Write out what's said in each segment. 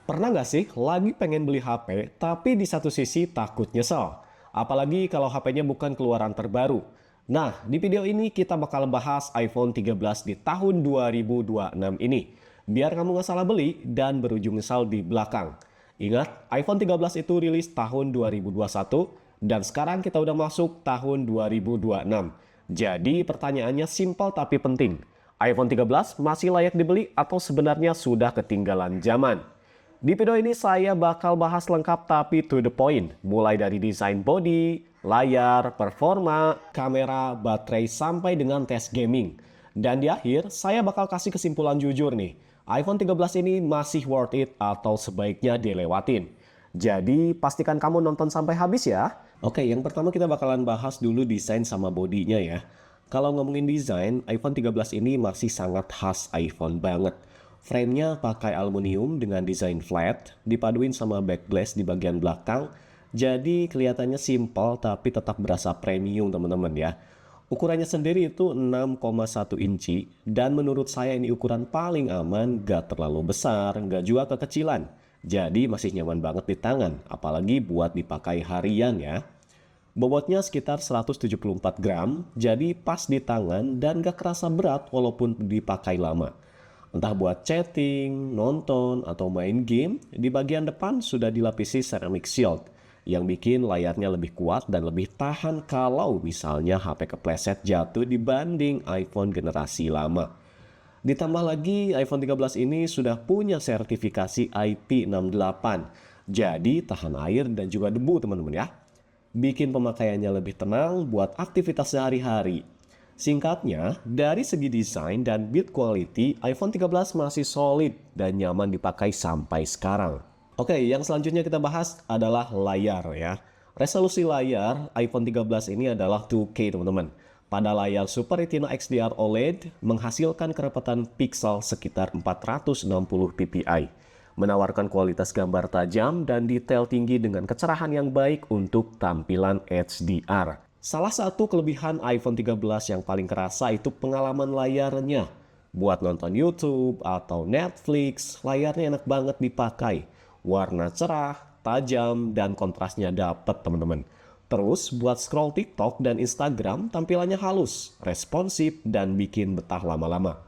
Pernah nggak sih lagi pengen beli HP, tapi di satu sisi takut nyesel? Apalagi kalau HP-nya bukan keluaran terbaru. Nah, di video ini kita bakal bahas iPhone 13 di tahun 2026 ini. Biar kamu nggak salah beli dan berujung nyesal di belakang. Ingat, iPhone 13 itu rilis tahun 2021 dan sekarang kita udah masuk tahun 2026. Jadi pertanyaannya simpel tapi penting. iPhone 13 masih layak dibeli atau sebenarnya sudah ketinggalan zaman? Di video ini saya bakal bahas lengkap tapi to the point, mulai dari desain body, layar, performa, kamera, baterai, sampai dengan tes gaming. Dan di akhir, saya bakal kasih kesimpulan jujur nih, iPhone 13 ini masih worth it atau sebaiknya dilewatin. Jadi pastikan kamu nonton sampai habis ya. Oke, yang pertama kita bakalan bahas dulu desain sama bodinya ya. Kalau ngomongin desain, iPhone 13 ini masih sangat khas iPhone banget. Frame-nya pakai aluminium dengan desain flat, dipaduin sama back glass di bagian belakang. Jadi kelihatannya simpel tapi tetap berasa premium teman-teman ya. Ukurannya sendiri itu 6,1 inci dan menurut saya ini ukuran paling aman, gak terlalu besar, gak juga kekecilan. Jadi masih nyaman banget di tangan, apalagi buat dipakai harian ya. Bobotnya sekitar 174 gram, jadi pas di tangan dan gak kerasa berat walaupun dipakai lama. Entah buat chatting, nonton, atau main game, di bagian depan sudah dilapisi ceramic shield yang bikin layarnya lebih kuat dan lebih tahan kalau misalnya HP kepleset jatuh dibanding iPhone generasi lama. Ditambah lagi iPhone 13 ini sudah punya sertifikasi IP68, jadi tahan air dan juga debu teman-teman ya. Bikin pemakaiannya lebih tenang buat aktivitas sehari-hari. Singkatnya, dari segi desain dan build quality, iPhone 13 masih solid dan nyaman dipakai sampai sekarang. Oke, yang selanjutnya kita bahas adalah layar ya. Resolusi layar iPhone 13 ini adalah 2K teman-teman. Pada layar Super Retina XDR OLED menghasilkan kerapatan piksel sekitar 460 ppi. Menawarkan kualitas gambar tajam dan detail tinggi dengan kecerahan yang baik untuk tampilan HDR. Salah satu kelebihan iPhone 13 yang paling kerasa itu pengalaman layarnya. Buat nonton YouTube atau Netflix, layarnya enak banget dipakai. Warna cerah, tajam, dan kontrasnya dapet teman-teman. Terus buat scroll TikTok dan Instagram tampilannya halus, responsif, dan bikin betah lama-lama.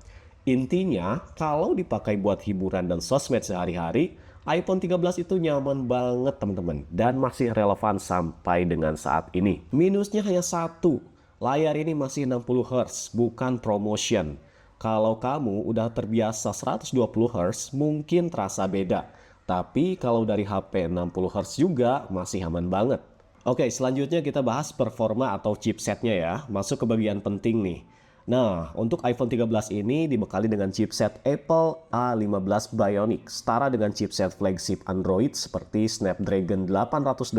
Intinya, kalau dipakai buat hiburan dan sosmed sehari-hari, iPhone 13 itu nyaman banget teman-teman dan masih relevan sampai dengan saat ini. Minusnya hanya satu, layar ini masih 60 Hz, bukan promotion. Kalau kamu udah terbiasa 120 Hz, mungkin terasa beda. Tapi kalau dari HP 60 Hz juga masih aman banget. Oke, selanjutnya kita bahas performa atau chipsetnya ya, masuk ke bagian penting nih. Nah, untuk iPhone 13 ini dibekali dengan chipset Apple A15 Bionic, setara dengan chipset flagship Android seperti Snapdragon 888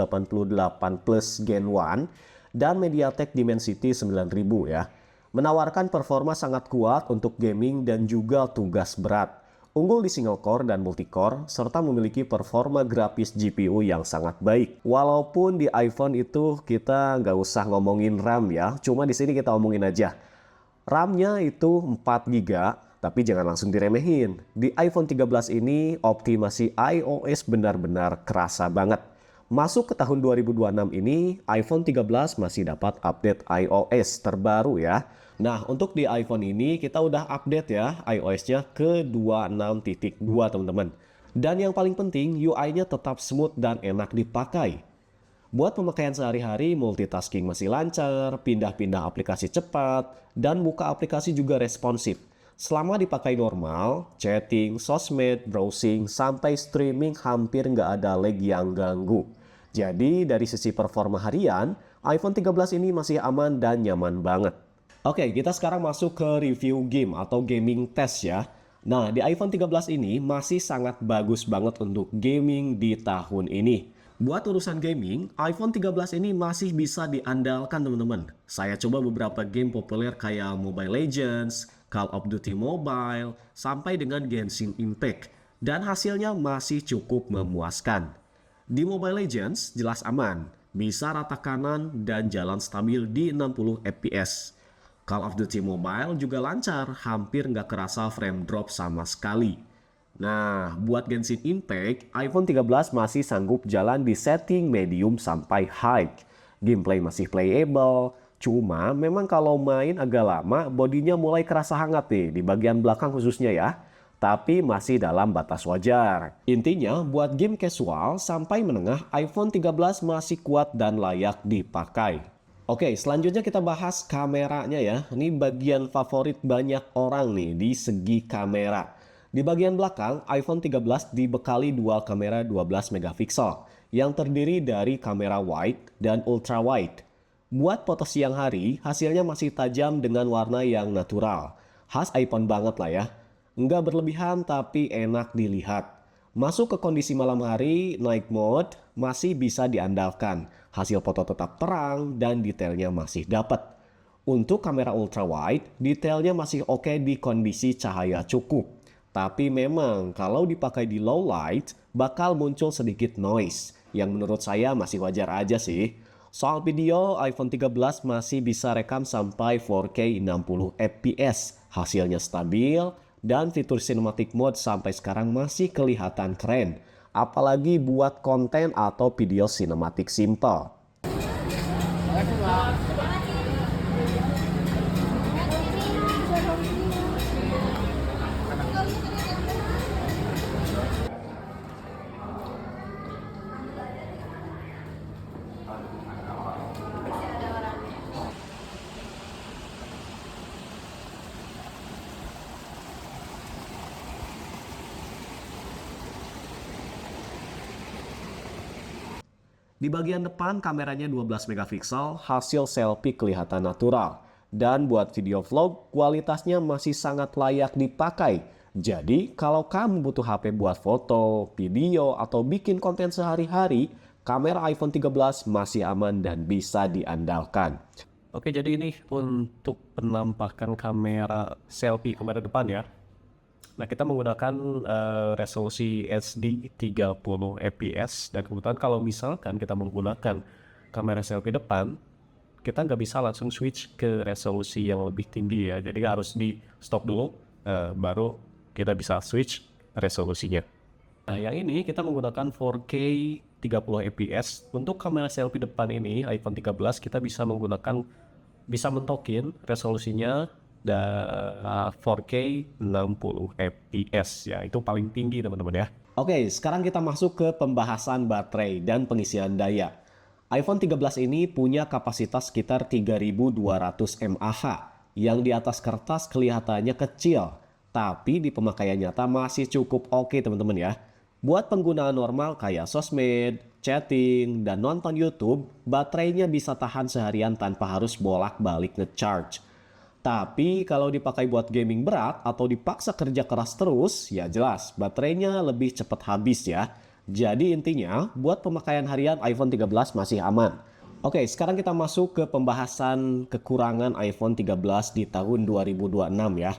Plus Gen 1 dan MediaTek Dimensity 9000 ya. Menawarkan performa sangat kuat untuk gaming dan juga tugas berat. Unggul di single core dan multicore, serta memiliki performa grafis GPU yang sangat baik. Walaupun di iPhone itu kita nggak usah ngomongin RAM ya, cuma di sini kita omongin aja. RAM-nya itu 4 GB, tapi jangan langsung diremehin. Di iPhone 13 ini, optimasi iOS benar-benar kerasa banget. Masuk ke tahun 2026 ini, iPhone 13 masih dapat update iOS terbaru ya. Nah, untuk di iPhone ini kita udah update ya iOS-nya ke 26.2 teman-teman. Dan yang paling penting, UI-nya tetap smooth dan enak dipakai. Buat pemakaian sehari-hari, multitasking masih lancar, pindah-pindah aplikasi cepat, dan buka aplikasi juga responsif. Selama dipakai normal, chatting, sosmed, browsing, sampai streaming hampir nggak ada lag yang ganggu. Jadi dari sisi performa harian, iPhone 13 ini masih aman dan nyaman banget. Oke, kita sekarang masuk ke review game atau gaming test ya. Nah, di iPhone 13 ini masih sangat bagus banget untuk gaming di tahun ini. Buat urusan gaming, iPhone 13 ini masih bisa diandalkan teman-teman. Saya coba beberapa game populer kayak Mobile Legends, Call of Duty Mobile, sampai dengan Genshin Impact. Dan hasilnya masih cukup memuaskan. Di Mobile Legends jelas aman, bisa rata kanan dan jalan stabil di 60 fps. Call of Duty Mobile juga lancar, hampir nggak kerasa frame drop sama sekali. Nah, buat Genshin Impact, iPhone 13 masih sanggup jalan di setting medium sampai high. Gameplay masih playable, cuma memang kalau main agak lama, bodinya mulai kerasa hangat nih di bagian belakang khususnya ya. Tapi masih dalam batas wajar. Intinya, buat game casual sampai menengah, iPhone 13 masih kuat dan layak dipakai. Oke, selanjutnya kita bahas kameranya ya. Ini bagian favorit banyak orang nih di segi kamera. Di bagian belakang, iPhone 13 dibekali dual kamera 12 megapiksel yang terdiri dari kamera wide dan ultra wide. Buat foto siang hari, hasilnya masih tajam dengan warna yang natural. Khas iPhone banget lah ya. Nggak berlebihan tapi enak dilihat. Masuk ke kondisi malam hari, night mode, masih bisa diandalkan. Hasil foto tetap terang dan detailnya masih dapat. Untuk kamera ultra wide, detailnya masih oke di kondisi cahaya cukup. Tapi memang kalau dipakai di low light, bakal muncul sedikit noise. Yang menurut saya masih wajar aja sih. Soal video, iPhone 13 masih bisa rekam sampai 4K 60 fps. Hasilnya stabil, dan fitur cinematic mode sampai sekarang masih kelihatan keren. Apalagi buat konten atau video sinematik simple. Di bagian depan kameranya 12 megapiksel, hasil selfie kelihatan natural. Dan buat video vlog, kualitasnya masih sangat layak dipakai. Jadi, kalau kamu butuh HP buat foto, video, atau bikin konten sehari-hari, kamera iPhone 13 masih aman dan bisa diandalkan. Oke, jadi ini untuk penampakan kamera selfie kamera depan ya. Nah, kita menggunakan resolusi HD 30 fps dan kebetulan kalau misalkan kita menggunakan kamera selfie depan, kita nggak bisa langsung switch ke resolusi yang lebih tinggi ya. Jadi harus di stop dulu, baru kita bisa switch resolusinya. Nah, yang ini kita menggunakan 4K 30 fps. Untuk kamera selfie depan ini, iPhone 13 kita bisa mentokin resolusinya 4K 60 fps ya, itu paling tinggi teman-teman ya. Oke, sekarang kita masuk ke pembahasan baterai dan pengisian daya. iPhone 13 ini punya kapasitas sekitar 3200 mAh yang di atas kertas kelihatannya kecil, tapi di pemakaian nyata masih cukup oke teman-teman ya. Buat penggunaan normal kayak sosmed, chatting, dan nonton YouTube, baterainya bisa tahan seharian tanpa harus bolak-balik nge-charge. Tapi kalau dipakai buat gaming berat atau dipaksa kerja keras terus, ya jelas baterainya lebih cepat habis ya. Jadi intinya buat pemakaian harian iPhone 13 masih aman. Oke, sekarang kita masuk ke pembahasan kekurangan iPhone 13 di tahun 2026 ya.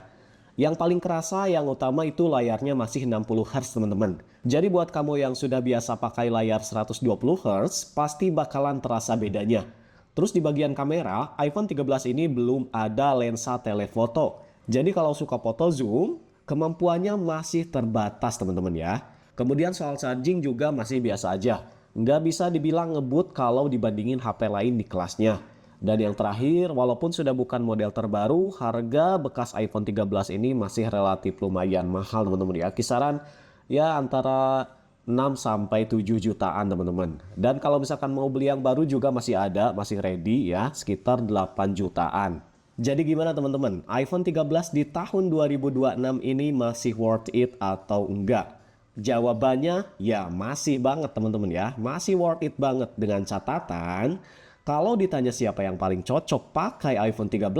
Yang paling kerasa yang utama itu layarnya masih 60 Hz teman-teman. Jadi buat kamu yang sudah biasa pakai layar 120 Hz, pasti bakalan terasa bedanya. Terus di bagian kamera, iPhone 13 ini belum ada lensa telefoto. Jadi kalau suka foto zoom, kemampuannya masih terbatas teman-teman ya. Kemudian soal charging juga masih biasa aja. Nggak bisa dibilang ngebut kalau dibandingin HP lain di kelasnya. Dan yang terakhir, walaupun sudah bukan model terbaru, harga bekas iPhone 13 ini masih relatif lumayan mahal teman-teman ya. Kisaran ya antara 6-7 jutaan teman-teman. Dan kalau misalkan mau beli yang baru juga masih ada, masih ready ya, sekitar 8 jutaan. Jadi gimana teman-teman? iPhone 13 di tahun 2026 ini masih worth it atau enggak? Jawabannya ya masih banget teman-teman ya. Masih worth it banget dengan catatan kalau ditanya siapa yang paling cocok pakai iPhone 13,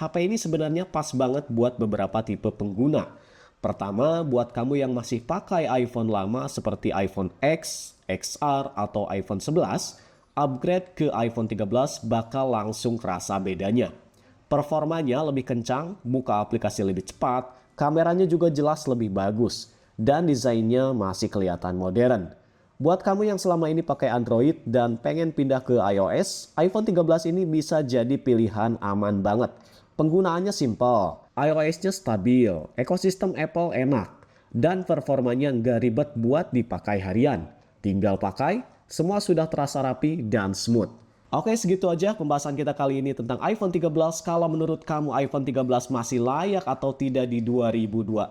HP ini sebenarnya pas banget buat beberapa tipe pengguna. Pertama, buat kamu yang masih pakai iPhone lama seperti iPhone X, XR, atau iPhone 11, upgrade ke iPhone 13 bakal langsung kerasa bedanya. Performanya lebih kencang, buka aplikasi lebih cepat, kameranya juga jelas lebih bagus, dan desainnya masih kelihatan modern. Buat kamu yang selama ini pakai Android dan pengen pindah ke iOS, iPhone 13 ini bisa jadi pilihan aman banget. Penggunaannya simple, iOS-nya stabil, ekosistem Apple enak, dan performanya nggak ribet buat dipakai harian. Tinggal pakai, semua sudah terasa rapi dan smooth. Oke, segitu aja pembahasan kita kali ini tentang iPhone 13. Kalau menurut kamu iPhone 13 masih layak atau tidak di 2026,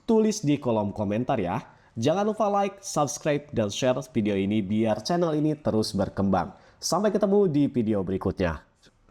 tulis di kolom komentar ya. Jangan lupa like, subscribe, dan share video ini biar channel ini terus berkembang. Sampai ketemu di video berikutnya.